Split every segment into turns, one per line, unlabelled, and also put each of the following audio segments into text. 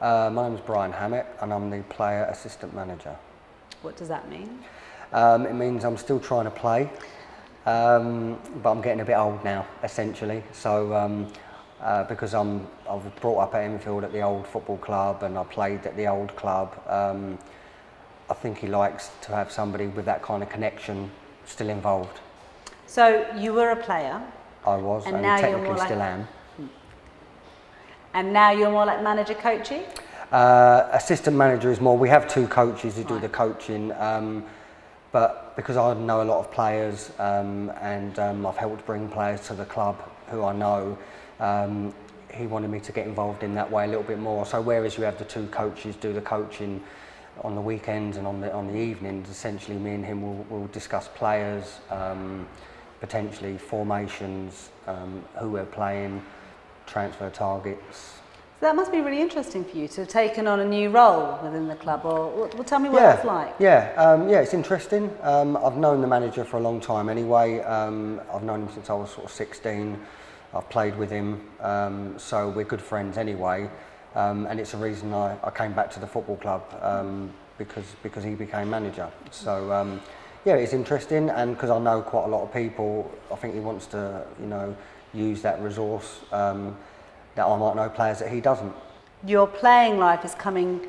My name's Bryan Hammatt and I'm the player assistant manager.
What does that mean?
It means I'm still trying to play, but I'm getting a bit old now, essentially. So because I was brought up at Enfield at the old football club and I played at the old club, I think he likes to have somebody with that kind of connection still involved.
So you were a player.
I was, and technically still am.
And now you're more like manager coaching?
Assistant manager is more, we have two coaches who do the coaching, but because I know a lot of players and I've helped bring players to the club who I know, he wanted me to get involved in that way a little bit more. So whereas you have the two coaches do the coaching on the weekends and on the evenings, essentially me and him will discuss players, potentially formations, who we're playing, transfer targets.
So that must be really interesting for you to have taken on a new role within the club, or tell me what that's like.
Yeah, it's interesting. I've known the manager for a long time anyway. I've known him since I was sort of 16. I've played with him, so we're good friends anyway. And it's a reason I came back to the football club, because he became manager. So yeah, it's interesting, and because I know quite a lot of people, I think he wants to, use that resource that I might know players that he doesn't.
Your playing life is coming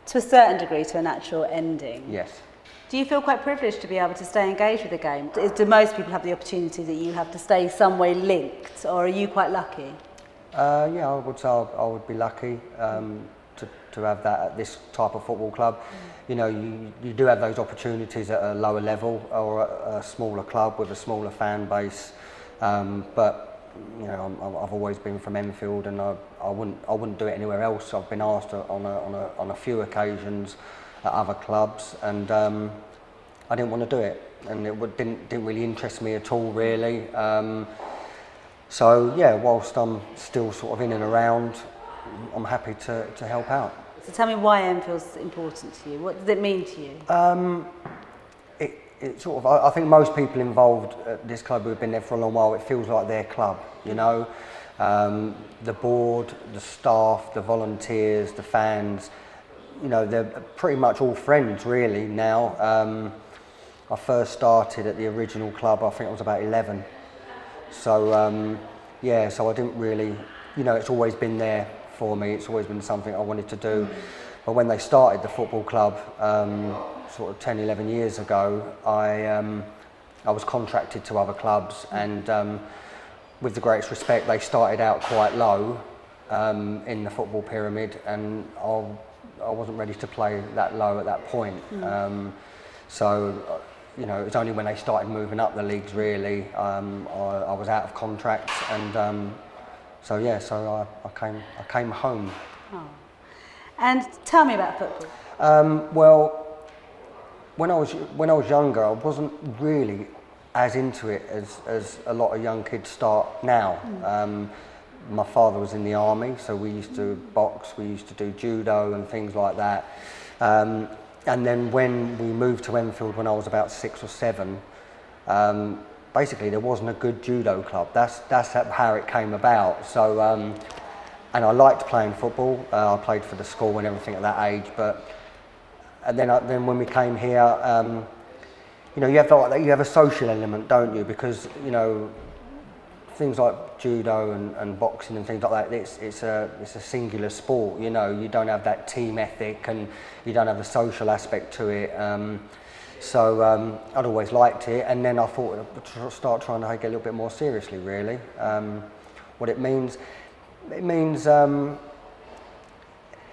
to a certain degree to a natural ending.
Yes.
Do you feel quite privileged to be able to stay engaged with the game? Do most people have the opportunity that you have to stay some way linked, or are you quite lucky?
Yeah, I would say I would be lucky to have that at this type of football club. You do have those opportunities at a lower level or a smaller club with a smaller fan base, but I've always been from Enfield, and I wouldn't do it anywhere else. I've been asked on a few occasions at other clubs, and I didn't want to do it, and it didn't really interest me at all, really. So yeah, whilst I'm still sort of in and around, I'm happy to help out.
So tell me why Enfield's important to you. What does it mean to you?
It sort of, I think most people involved at this club who've been there for a long while, it feels like their club, the board, the staff, the volunteers, the fans, they're pretty much all friends really now. I first started at the original club, I think I was about 11. So yeah, so I didn't really, it's always been there for me, it's always been something I wanted to do. But when they started the football club, sort of 10, 11 years ago, I was contracted to other clubs, and with the greatest respect, they started out quite low in the football pyramid, and I wasn't ready to play that low at that point. So it was only when they started moving up the leagues really, I was out of contracts, and so yeah, so I came home.
Oh. And tell me about football.
Well, when I was younger, I wasn't really as into it as a lot of young kids start now. My father was in the army, so we used to box, we used to do judo and things like that. And then when we moved to Enfield when I was about 6 or 7, basically there wasn't a good judo club. That's how it came about. So, and I liked playing football. I played for the school and everything at that age. And then when we came here, you have a social element, don't you? Because things like judo and boxing and things like that, it's a singular sport. You don't have that team ethic, and you don't have the social aspect to it. So I'd always liked it, and then I thought I'd start trying to take it a little bit more seriously, really. What it means,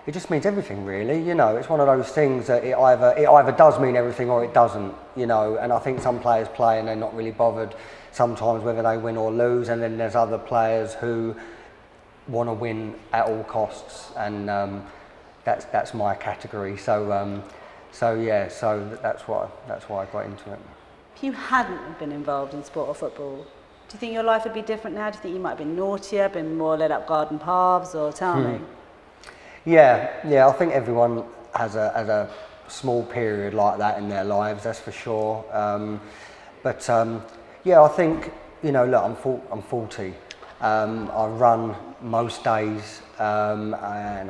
it just means everything, really. It's one of those things that it either does mean everything or it doesn't. And I think some players play and they're not really bothered sometimes whether they win or lose, and then there's other players who want to win at all costs, and that's my category. So yeah, so that's why I got into it.
If you hadn't been involved in sport or football, do you think your life would be different now? Do you think you might have been naughtier, been more led up garden paths, or tell me?
Yeah, I think everyone has a small period like that in their lives, that's for sure. Yeah, I think, look, I'm 40. I run most days, and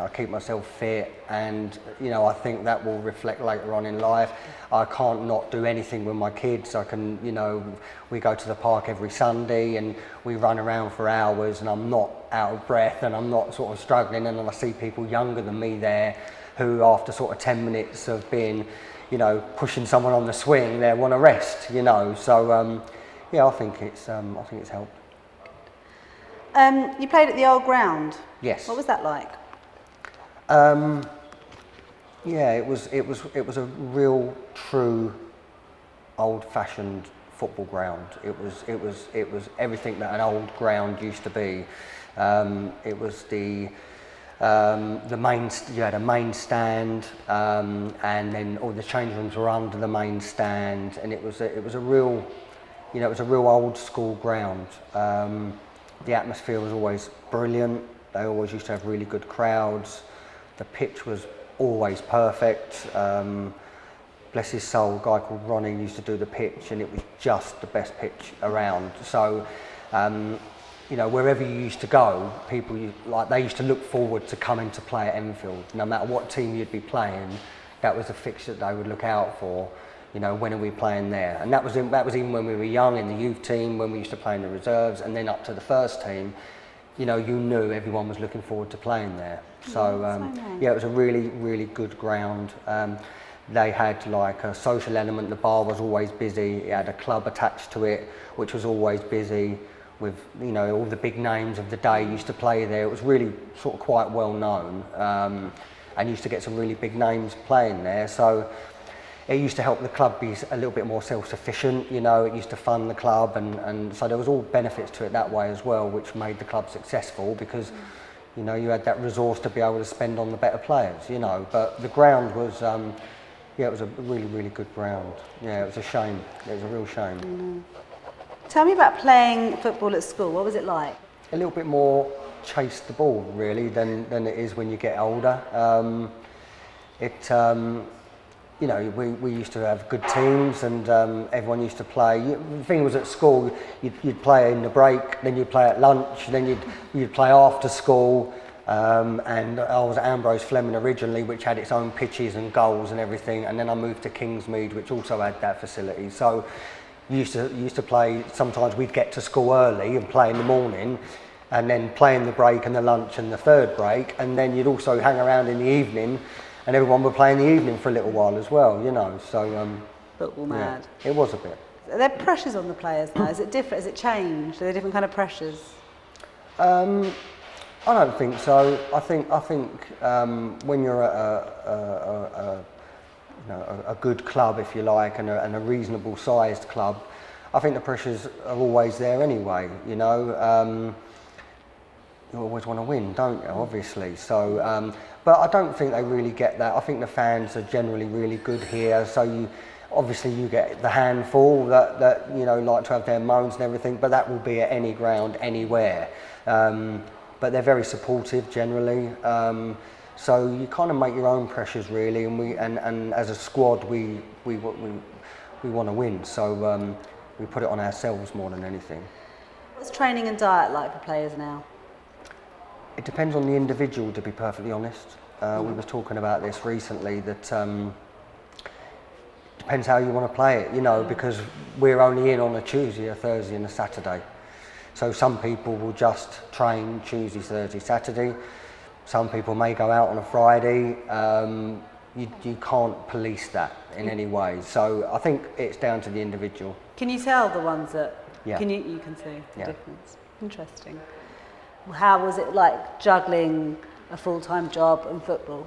I keep myself fit, and you know, I think that will reflect later on in life. I can't not do anything with my kids. I can, you know, we go to the park every Sunday and we run around for hours, and I'm not out of breath and I'm not sort of struggling, and then I see people younger than me there who after sort of 10 minutes of being, you know, pushing someone on the swing, they want to rest, you know. So yeah, I think it's helped.
You played at the old ground.
Yes.
What was that like?
Yeah, it was a real, true, old-fashioned football ground. It was everything that an old ground used to be. It was the main. You had a main stand, and then all the change rooms were under the main stand, and it was a real, you know, it was a real old school ground. The atmosphere was always brilliant. They always used to have really good crowds. The pitch was always perfect. Bless his soul, a guy called Ronnie used to do the pitch, and it was just the best pitch around. So, you know, wherever you used to go, people they used to look forward to coming to play at Enfield. No matter what team you'd be playing, that was a fixture that they would look out for. You know, when are we playing there? And that was even when we were young in the youth team, when we used to play in the reserves, and then up to the first team. You know, you knew everyone was looking forward to playing there. So yeah, it was a really, really good ground. They had like a social element. The bar was always busy. It had a club attached to it, which was always busy with, you know, all the big names of the day used to play there. It was really sort of quite well known, and used to get some really big names playing there. So it used to help the club be a little bit more self-sufficient, you know. It used to fund the club, and so there was all benefits to it that way as well, which made the club successful because, you know, you had that resource to be able to spend on the better players, you know. But the ground was, yeah, it was a really, really good ground. Yeah, it was a shame. It was a real shame.
Tell me about playing football at school. What was it like?
A little bit more chase the ball, really, than it is when you get older. You know, we used to have good teams, and everyone used to play. The thing was, at school, you'd play in the break, then you'd play at lunch, then you'd play after school. And I was at Ambrose Fleming originally, which had its own pitches and goals and everything. And then I moved to Kingsmead, which also had that facility. So you used to play. Sometimes we'd get to school early and play in the morning, and then play in the break and the lunch and the third break. And then you'd also hang around in the evening. And everyone would play in the evening for a little while as well, you know. So
football mad.
Yeah, it was a bit.
Are there pressures on the players now? Is it different? Has it changed? Are there different kind of pressures?
I don't think so. I think when you're at a good club, if you like, and a reasonable sized club, I think the pressures are always there anyway. You know, you always want to win, don't you? Obviously. So. But I don't think they really get that. I think the fans are generally really good here. So obviously you get the handful that you know, like to have their moans and everything. But that will be at any ground, anywhere. But they're very supportive generally. So you kind of make your own pressures really. And as a squad, we want to win. So we put it on ourselves more than anything.
What's training and diet like for players now?
It depends on the individual, to be perfectly honest. We were talking about this recently, that depends how you want to play it, you know, because we're only in on a Tuesday, a Thursday and a Saturday. So some people will just train Tuesday, Thursday, Saturday. Some people may go out on a Friday. You can't police that in any way. So I think it's down to the individual.
Can you tell the ones that,
yeah.
You can see the difference? Interesting. How was it like juggling a full-time job and football?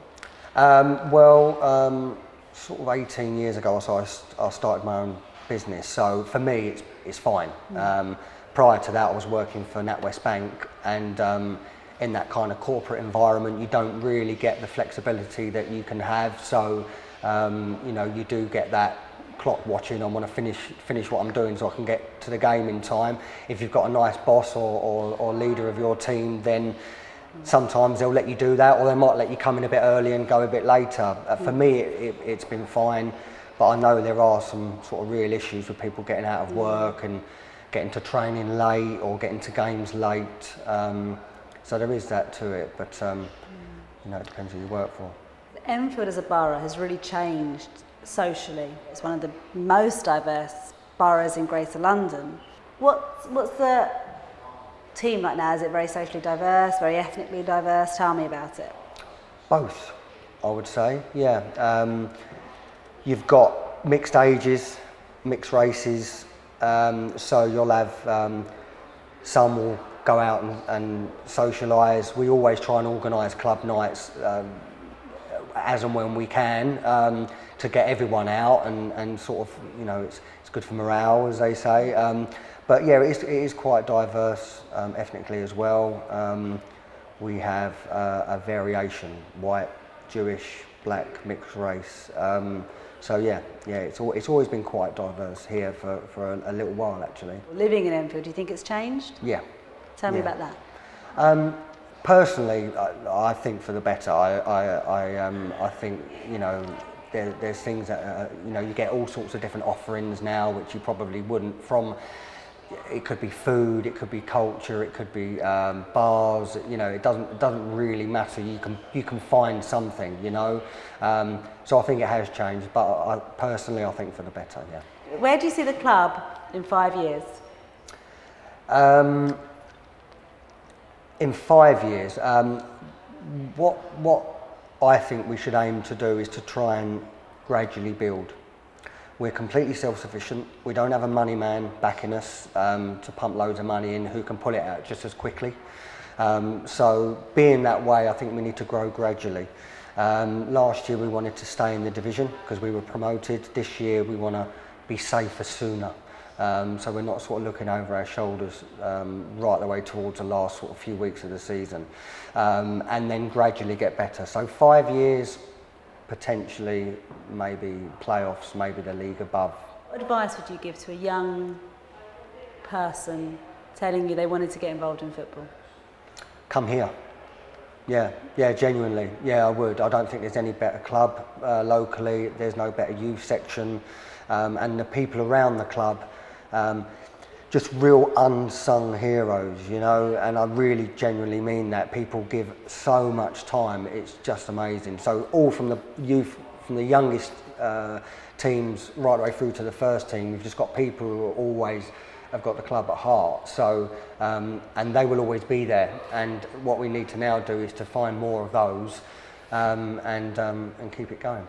Sort of 18 years ago, so I started my own business. So for me, it's fine. Prior to that, I was working for NatWest Bank, and in that kind of corporate environment, you don't really get the flexibility that you can have. So you know, you do get that clock watching. I want to finish what I'm doing so I can get to the game in time. If you've got a nice boss or leader of your team, then sometimes they'll let you do that, or they might let you come in a bit early and go a bit later. For me, it's been fine, but I know there are some sort of real issues with people getting out of work and getting to training late or getting to games late. So there is that to it, but you know, it depends who you work for.
Enfield as a borough has really changed socially. It's one of the most diverse boroughs in Greater London. What's the team like now? Is it very socially diverse, very ethnically diverse? Tell me about it.
Both, I would say, yeah. You've got mixed ages, mixed races, so you'll have some will go out and socialise. We always try and organise club nights as and when we can to get everyone out and sort of, you know, it's good for morale, as they say. But yeah, it is quite diverse ethnically as well. We have a variation: white, Jewish, black, mixed race. So yeah, it's always been quite diverse here for a little while actually.
Living in Enfield, do you think it's changed?
Yeah.
Tell me about that.
Personally, I think for the better. I think, you know, there's things that you know, you get all sorts of different offerings now which you probably wouldn't from. It could be food, it could be culture, it could be bars. You know, it doesn't really matter. You can find something. You know, so I think it has changed. But personally, I think for the better. Yeah.
Where do you see the club in 5 years?
In 5 years, what I think we should aim to do is to try and gradually build. We're completely self-sufficient. We don't have a money man backing us to pump loads of money in who can pull it out just as quickly. So being that way, I think we need to grow gradually. Last year we wanted to stay in the division because we were promoted. This year we want to be safer sooner. So we're not sort of looking over our shoulders right the way towards the last sort of few weeks of the season, and then gradually get better. So 5 years, potentially, maybe playoffs, maybe the league above.
What advice would you give to a young person telling you they wanted to get involved in football?
Come here. Yeah, genuinely. Yeah, I would. I don't think there's any better club locally. There's no better youth section, and the people around the club. Just real unsung heroes, you know, and I really genuinely mean that. People give so much time, it's just amazing. So all from the youth, from the youngest teams right the way through to the first team, you've just got people who are always have got the club at heart. So and they will always be there, and what we need to now do is to find more of those and keep it going.